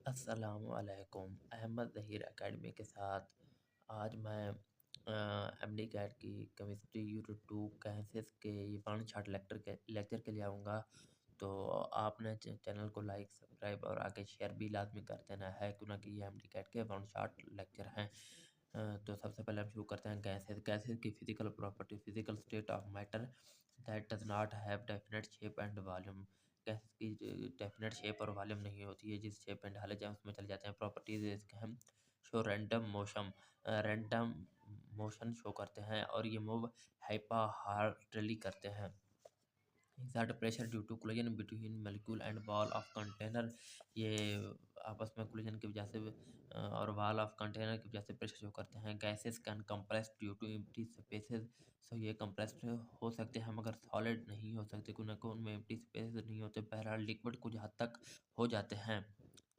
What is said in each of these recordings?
अस्सलामुअलैकुम। अहमद ज़हीर एकेडमी के साथ आज मैं एमडी कैट की केमिस्ट्री यूनिट 2 गैसेस के ये बाउंड चार्ट लेक्चर के लिए आऊँगा। तो आपने चैनल को लाइक सब्सक्राइब और आगे शेयर भी लाजमी कर देना है, क्योंकि ये एमडी कैट के बाउंड चार्ट लेक्चर हैं। तो सबसे पहले हम शुरू करते हैं गैसेस की physical property. Physical state of matter that does not have definite shape and volume. Gas की डेफिनेट शेप और वॉल्यूम नहीं होती है, जिस शेप में ढाले जाए उसमें चले जाते हैं। प्रॉपर्टीज इसके हम शो रैंडम मोशन शो करते हैं और ये मूव हाइपाहार्डली करते हैं। Exert pressure due to collision between molecule and wall of container. ये आपस में कोलिजन की वजह से और वॉल ऑफ कंटेनर की वजह से प्रेशर शो करते हैं। Gases can compress due to empty spaces. So ये कंप्रेस्ड हो सकते हैं मगर सॉलिड नहीं हो सकते, क्योंकि उनमें एम्प्टी स्पेसेस नहीं होते। बहरहाल लिक्विड कुछ हद तक हो जाते हैं।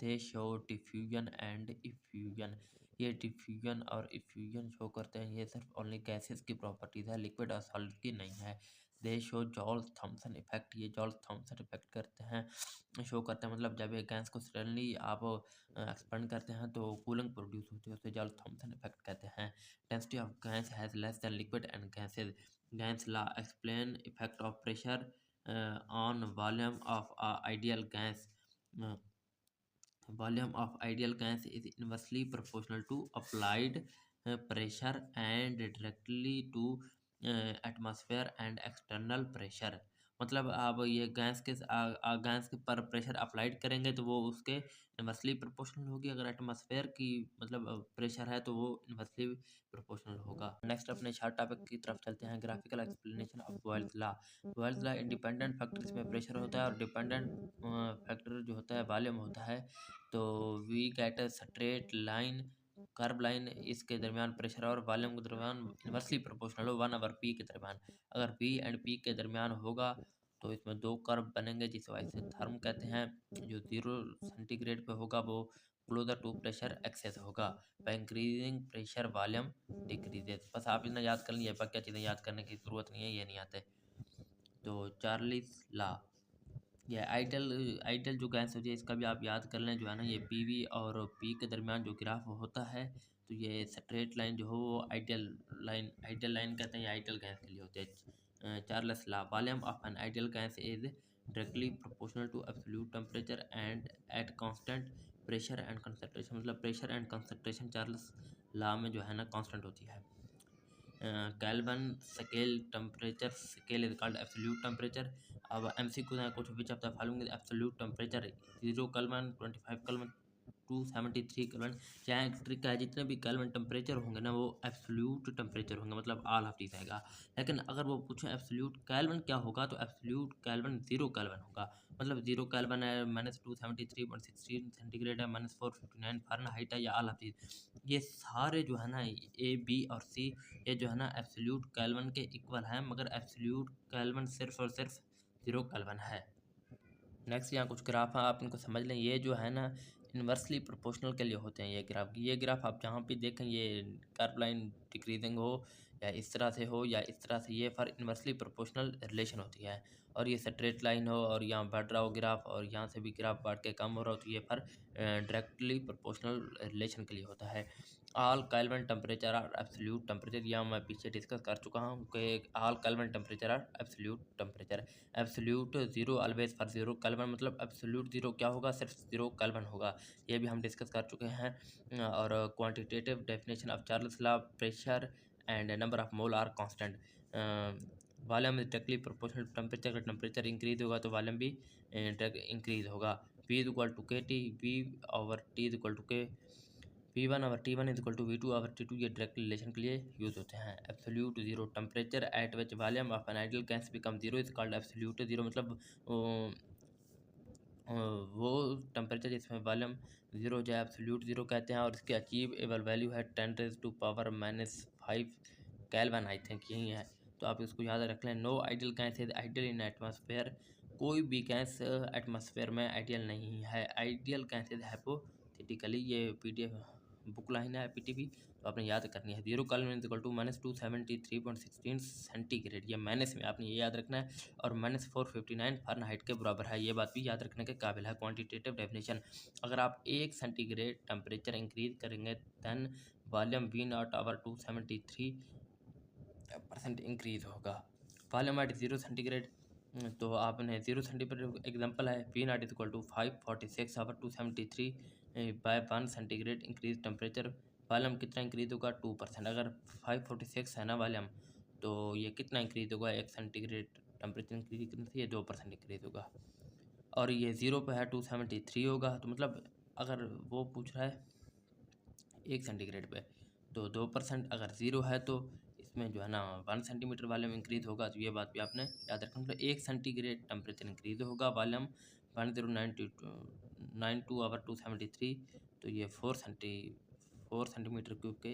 They show diffusion and effusion. ये डिफ्यूजन और इफ्यूजन शो करते हैं। ये सिर्फ ओनली गैसेस की प्रॉपर्टीज है, लिक्विड और सॉलिड की नहीं है। They show Joules Thomson effect. ये जॉल्स थॉमसन इफेक्ट करते हैं, शो करते हैं। मतलब जब एक गैस को सडनली आप एक्सपेंड करते हैं तो कूलिंग प्रोड्यूस होती है, उसे जॉल्स थॉमसन इफेक्ट कहते हैं। Density of gas has less than liquid and gases. Gas law explain effect of pressure on volume of ideal gas. Volume of ideal gas is inversely proportional to applied pressure and directly to atmosphere and external pressure। मतलब आप ये gas के पर pressure applied करेंगे तो वो उसके inversely proportional होगी। अगर एटमॉस्फेयर की मतलब प्रेशर है तो वो इन्वर्सली प्रोपोर्शनल होगा। नेक्स्ट अपने शार्ट टॉपिक की तरफ चलते हैं। Graphical explanation of Boyle's law. Boyle's law independent factor इसमें प्रेशर होता है और डिपेंडेंट फैक्टर जो होता है वॉल्यूम होता है। तो we get a straight line curve line, इसके दरमियान प्रेशर और वॉल्यूम के दरमियान इन्वर्सली प्रोपोर्शनल हो 1/p के दरमियान। अगर p एंड p के दरमियान होगा तो इसमें दो कर्व बनेंगे, जिसे इसे थर्म कहते हैं। जो 0 सेंटीग्रेड पे होगा वो क्लोजर टू प्रेशर एक्सेस होगा। By increasing pressure volume decreases. बस आप इतना याद कर लीजिए, बाकी चीज़ें याद करने की ज़रूरत नहीं है, ये नहीं आते। तो चार्लीस लॉ, ये आइडियल जो गैस होती है इसका भी आप याद कर लें। जो है ना, ये पी और पी के दरमियान जो ग्राफ होता है, तो ये स्ट्रेट लाइन जो हो वो आइडियल लाइन कहते हैं। ये आइडियल गैस के लिए होते हैं। Charles law, volume of an ideal gas is directly proportional to absolute temperature and at constant pressure and concentration. मतलब pressure and concentration Charles law में जो है ना कांस्टेंट होती है। Kelvin scale temperature scale is called absolute temperature। अब MCQ है कुछ which of the following is absolute temperature। 0 Kelvin, 25 Kelvin, 273 Kelvin। क्या ट्रिक है, जितने भी केल्विन टेम्परेचर होंगे ना वो एब्सोल्यूट टेम्परेचर होंगे, मतलब ऑल ऑफ दीस आएगा। लेकिन अगर वो पूछे एब्सोल्यूट केल्विन क्या होगा, तो एब्सोल्यूट केल्विन 0 केल्विन होगा। मतलब 0 केल्विन है -273.16 सेंटीग्रेड है, -459 फ़ारेनहाइट है, या ऑल ऑफ दीस। ये सारे जो है ना ए बी और सी, ये जो है ना एब्सोल्यूट केल्विन के इक्वल है, मगर एब्सोल्यूट केल्विन सिर्फ और सिर्फ 0 केल्विन है। नेक्स्ट यहाँ कुछ ग्राफ है, आप इनको समझ लें। ये जो है ना इन्वर्सली प्रोपोर्शनल के लिए होते हैं ये ग्राफ आप जहाँ पे देखें, ये कर्व लाइन डिक्रीजिंग हो या इस तरह से हो या इस तरह से, ये फॉर इन्वर्सली प्रोपोर्शनल रिलेशन होती है। और ये स्ट्रेट लाइन हो और यहाँ बढ़ रहा हो ग्राफ और यहाँ से भी ग्राफ बढ़ के कम हो रहा हो, तो ये फॉर डायरेक्टली प्रोपोर्शनल रिलेशन के लिए होता है। All Kelvin temperature are absolute temperature, यह मैं पीछे डिस्कस कर चुका हूँ कि all Kelvin temperature are absolute temperature. Absolute 0 always for 0 Kelvin, मतलब एब्सोल्यूट 0 क्या होगा, सिर्फ 0 केल्विन होगा। ये भी हम डिस्कस कर चुके हैं। और quantitative definition of Charles law, pressure and number of mole are constant. Volume is directly proportional to temperature. अगर टेम्परेचर इंक्रीज होगा तो वॉल्यूम भी इंक्रीज होगा। V is equal to K T, V/T is equal to K V1/T1 is equal to V2/T2। ये direct relation के लिए use होते हैं। Absolute 0 temperature at which volume of an ideal gas become 0 is called absolute 0। मतलब वो temperature जिसमें volume 0 हो जाए एब्सोल्यूट 0 कहते हैं। और इसकी अचीवेबल वैल्यू है 10⁻⁵ केल्विन, आई थिंक यही है। तो आप इसको याद रख लें। No ideal gas is ideal in atmosphere. कोई भी गैस एटमॉस्फेयर में आइडियल नहीं है। Ideal gas is hypothetically. ये PDF बुक लाइन है पीटीबी, तो आपने याद करनी है। 0 Kelvin is equal to -273.16 centigrade, ये माइनस में आपने ये याद रखना है, और -459 फ़ारेनहाइट के बराबर है, ये बात भी याद रखने के काबिल है। क्वांटिटेटिव डेफिनेशन, अगर आप 1 सेंटीग्रेड टेम्परेचर इंक्रीज करेंगे then volume V naught over 273% increase होगा। वॉल्यूम एट 0 सेंटीग्रेड, तो आपने 0 सेंटीग्रेड एग्जांपल है, V naught is equal to 546 over 273 by 1 centigrade increase temperature, volume कितना इंक्रीज होगा 2%। अगर 546 है ना वॉल्यूम, तो ये कितना इंक्रीज होगा 1 सेंटीग्रेड टेम्परेचर इंक्रीज करने से ये 2% इंक्रीज होगा। और ये 0 पे है 273 होगा, तो मतलब अगर वो पूछ रहा है 1 सेंटीग्रेड पे तो 2%, अगर 0 है तो इसमें जो है ना 1 सेंटीमीटर वॉल्यूम इंक्रीज होगा, तो ये बात भी आपने याद रखना। मतलब 1 सेंटीग्रेड टेम्परेचर इंक्रीज होगा, वॉल्यूम 1092 आवर 273, तो ये 4 सेंटीमीटर क्यूब के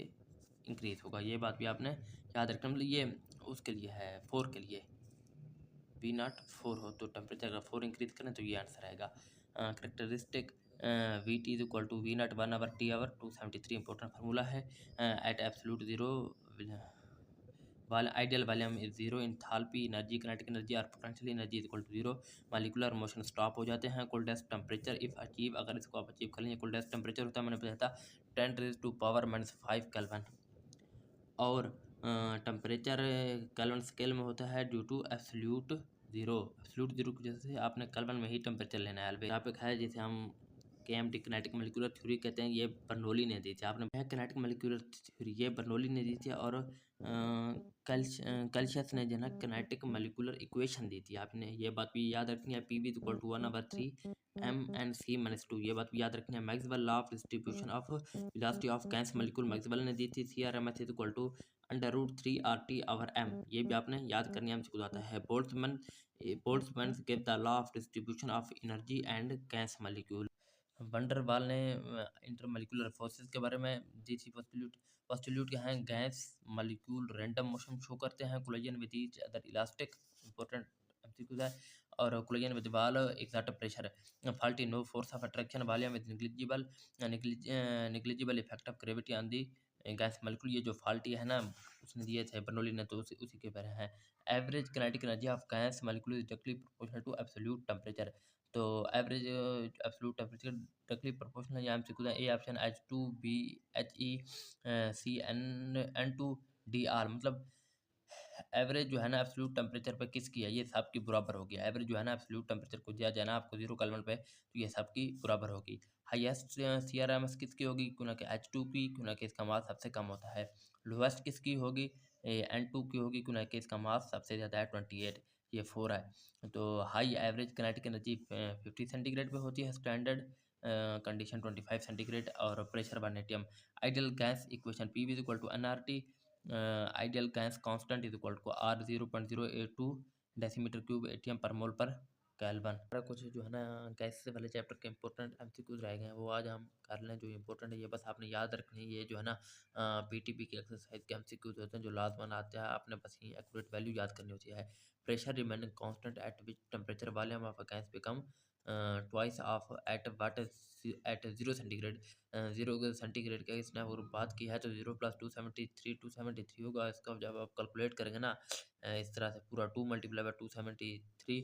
इंक्रीज होगा, ये बात भी आपने याद रखना। मतलब ये उसके लिए है 4 के लिए, वी नॉट 4 हो तो टेम्परेचर अगर 4 इंक्रीज करें तो ये आंसर आएगा। Characteristic V T is equal to V naught 1 over T over 273 important formula है। At absolute zero ideal volume is zero, enthalpy energy kinetic energy और potential energy is equal to zero, molecular motion stop हो जाते हैं। Coldest temperature if achieve, अगर इसको आप achieve कर लेंगे, कोल्डेस्ट टेम्परेचर होता है मैंने बताया था 10⁻⁵ केल्विन, और टेम्परेचर केल्विन स्केल में होता है due to absolute zero. Absolute zero की वजह से आपने केल्विन में ही टेम्परेचर लेना है। यहाँ पे है जिसे हम KMT किनेटिक मॉलिक्यूलर थ्योरी कहते हैं, ये बर्नौली ने दी थी। आपने किनेटिक मॉलिक्यूलर थ्योरी ये बर्नौली ने दी थी, और कैल्शियस ने जो है किनेटिक मॉलिक्यूलर इक्वेशन दी थी। आपने ये बात भी याद रखनी है, PV is equal to 1/3 mc-2, ये बात भी याद रखनी है। Maxwell law of distribution of velocity of gas molecule Maxwell ने दी थी। CRMS is equal to √3 RT/m, ये भी आपने याद करनी है, हमसे आता है। Boltzmann give the law of distribution of energy and gas molecule. Van der Waals ने इंटरमॉलिक्यूलर फोर्सेस के बारे में दी थी पोस्टुलेट क्या है, gas molecule random motion show करते हैं, collision with each other elastic, important MCQ है, और collision with wall exert pressure, faulty no force of attraction, volume is negligible effect of gravity on the gas molecule. ये जो faulty है ना उसने दिए थे बर्नौली ने, तो उसी के बारे हैं। Average kinetic energy of gas molecule is directly proportional to absolute temperature, तो average absolute temperature directly proportional, या एमसीक्यू ए ऑप्शन H2BHE मतलब एवरेज जो है ना एब्सोल्यूट टेम्परेचर पे किसकी है, ये सब की बराबर होगी। एवरेज जो है ना एब्सोल्यूट टेम्परेचर को दिया जाए ना आपको 0 केल्विन पे, तो ये सब की बराबर होगी। हाईएस्ट CRMS किसकी होगी, क्यों ना कि H2 की, क्यों ना कि इसका मास सबसे कम होता है। लोएस्ट किसकी होगी, N2 की होगी, क्यों ना कि इसका मास सबसे ज़्यादा है 28, ये 4 है। तो high average kinetic energy 50 centigrade पे होती है, स्टैंडर्ड कंडीशन 25 सेंटीग्रेड, और pressure 1 atm। Ideal gas equation PV is equal to NRT, ideal gas constant is equal to R 0.082 decimetre cube ATM per मोल पर केल्विन। कुछ जो है ना गैस से वाले चैप्टर के इंपॉर्टेंट एमसीक्यूज रह गए हैं, वो आज हम कर लें। जो इंपॉर्टेंट है ये बस आपने याद रखनी है, ये जो है ना PTP की एक्सरसाइज के एमसीक्यूज होते हैं जो लाजमन आते हैं, आपने बस ये एक्यूरेट वैल्यू याद करनी होती है। Pressure remaining constant at which temperature volume of a gas become twice of at what at 0 centigrade. 0 centigrade का इसने अगर बात की है तो 0 + 273 होगा। इसका जब आप कैलकुलेट करेंगे ना इस तरह से पूरा 2 × 273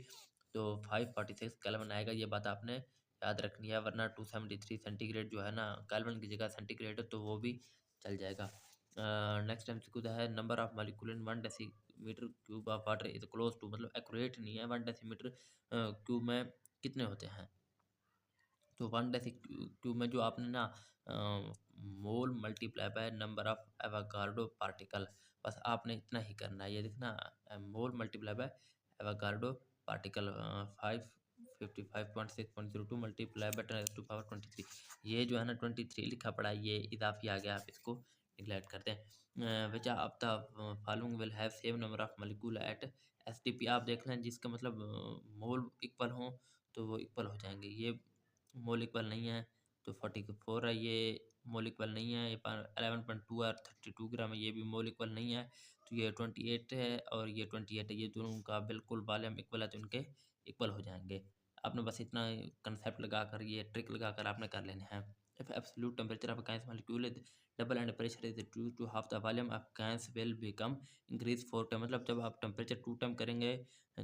तो 546 केल्विन आएगा। ये बात आपने याद रखनी है, वरना 273 सेंटीग्रेड जो है ना केल्विन की जगह सेंटीग्रेड है तो वो भी चल जाएगा। नेक्स्ट एमसीक्यू है number of molecule in 1 decimetre cube of water is close to, मतलब एक्यूरेट नहीं है, 1 डेसीमीटर क्यूब में कितने होते हैं। तो 1 डेसीक्यूब में जो आपने ना mole multiply by number of Avogadro particle, बस आपने इतना ही करना है। ये देखना mole multiply by Avogadro particle 555.6.02 multiply by 10⁻23, ये जो है ना 23 लिखा पड़ा है, ये इजाफी आ गया, आप इसको निगलेक्ट करते हैं। Which of the following will have same number of molecule eight STP, आप देख लें जिसका मतलब मोल इक्वल हो तो वो इक्वल हो जाएंगे। ये मोल इक्वल नहीं है तो 44 है, ये मोल इक्वल नहीं है, ये 11.2 और 32 ग्राम है, ये भी मोल इक्वल नहीं है, तो ये 28 है और ये 28 है, ये दोनों का बिल्कुल वॉल्यूम इक्वल है तो इनके इक्वल हो जाएंगे। आपने बस इतना कंसेप्ट लगा कर, ये ट्रिक लगा कर आपने कर लेने हैं। if absolute temperature of a gas molecule is double and pressure is 2 to half the volume of gas will become increase 4 time. मतलब जब आप टेम्परेचर 2 टाइम करेंगे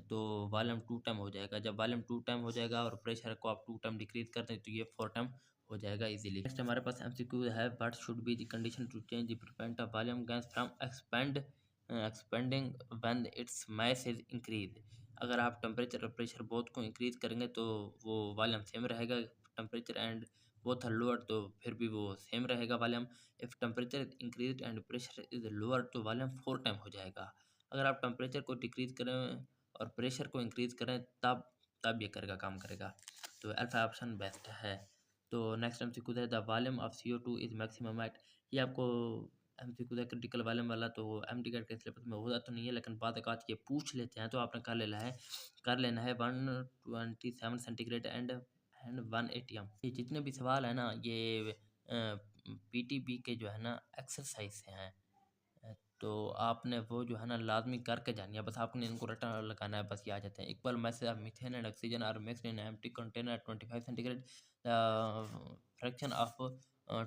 तो वॉल्यूम 2 टाइम हो जाएगा। जब वॉल्यूम 2 टाइम हो जाएगा और प्रेशर को आप 2 टाइम डिक्रीज कर दें तो ये 4 टाइम हो जाएगा इजीली। नेक्स्ट हमारे पास एमसीक्यू है, what should be the condition to change the prevent of volume gas from expanding when it's mass is increase. अगर आप टेम्परेचर और प्रेशर बोथ को इंक्रीज करेंगे तो वो वॉल्यूम सेम रहेगा, temperature and both are lower तो फिर भी वो सेम रहेगा volume. If temperature is increase and pressure is lower तो वॉल्यूम 4 टाइम हो जाएगा। अगर आप टेम्परेचर को डिक्रीज करें और प्रेशर को इंक्रीज करें तब ये करेगा, काम करेगा। तो अल्फा ऑप्शन बेस्ट है। तो नेक्स्ट एमसीक्यू है, the volume of CO2 is maximum at. ये आपको एमसीक्यू है क्रिटिकल वॉल्यूम वाला, तो एमडी कैट के सिलेबस में होता तो नहीं है, लेकिन बाद एक ये पूछ लेते हैं तो आपने कर लेना है 127 सेंटीग्रेड एंड 180 ये जितने भी सवाल है ना ये पीटीबी के जो है ना एक्सरसाइज से हैं। तो आपने वो जो है ना लाजमी करके जानी है, बस आपने इनको रटा लगाना है, बस ये आ जाते हैं। Equal masses of methane and oxygen are mixed in empty container at 25 centigrade, fraction of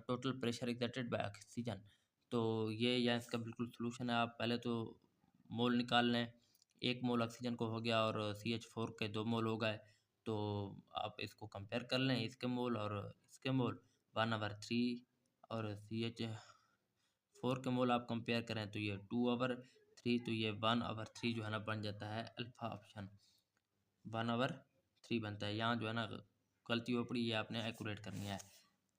total pressure exerted by oxygen. तो ये या इसका बिल्कुल सोल्यूशन है। आप पहले तो मोल निकाल लें, 1 मोल ऑक्सीजन को हो गया और CH4 के 2 मोल हो गए, तो आप इसको कंपेयर कर लें, इसके मोल और इसके मोल 1/3 और CH4 के मोल आप कंपेयर करें तो ये 2/3, तो ये 1/3 जो है ना बन जाता है अल्फा ऑप्शन, 1/3 बनता है। यहाँ जो है ना गलती हो पड़ी, ये आपने एक्यूरेट करनी है।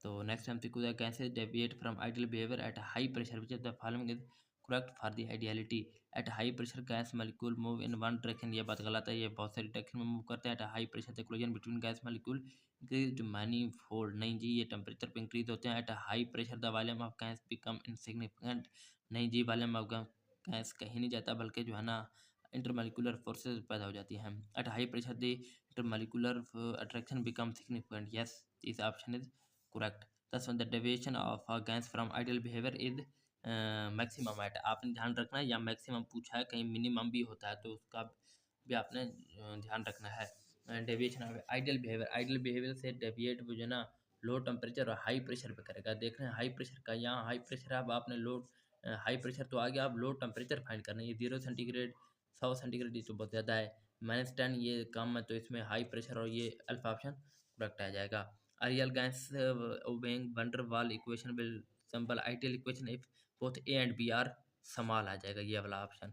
तो नेक्स्ट एमसीक्यू है, कैसे deviate from ideal behaviour at high pressure which is the following is correct for the ideality. At high pressure gas molecule move in one direction, ये बात गलत है, ये बहुत सारी डायरेक्शन में मूव करते हैं। At high pressure the collision between gas molecule increase many fold, नहीं जी, ये टेम्परेचर पे इंक्रीज होते हैं। At high pressure the volume of gas become insignificant, नहीं जी, वॉल्यूम ऑफ गैस कहीं नहीं जाता, बल्कि जो है ना इंटरमॉलिक्यूलर फोर्सेज पैदा हो जाती हैं। At high pressure the intermolecular attraction become significant, yes, this option is correct। thus when the deviation of a gas from ideal behavior is maximum at, आपने ध्यान रखना है, या मैक्सिमम पूछा है, कहीं मिनिमम भी होता है तो उसका भी आपने ध्यान रखना है। डेविएशन ऑफ आइडियल बिहेवियर से डेविएट वो जो ना लो टेम्परेचर और हाई प्रेशर पे करेगा। देख रहे हैं हाई प्रेशर का, यहाँ हाई प्रेशर है, अब आपने लो हाई प्रेशर तो आ गया, अब लो टेम्परेचर फाइंड करना है। ये 0 सेंटीग्रेड 100 सेंटीग्रेड ये तो बहुत ज़्यादा है, -10 ये कम है, तो इसमें हाई प्रेशर और ये अल्फा ऑप्शन करेक्ट आ जाएगा। A real gas obeying van der Waal equation will resemble ideal equation if both A and B are small, आ जाएगा ये वाला ऑप्शन।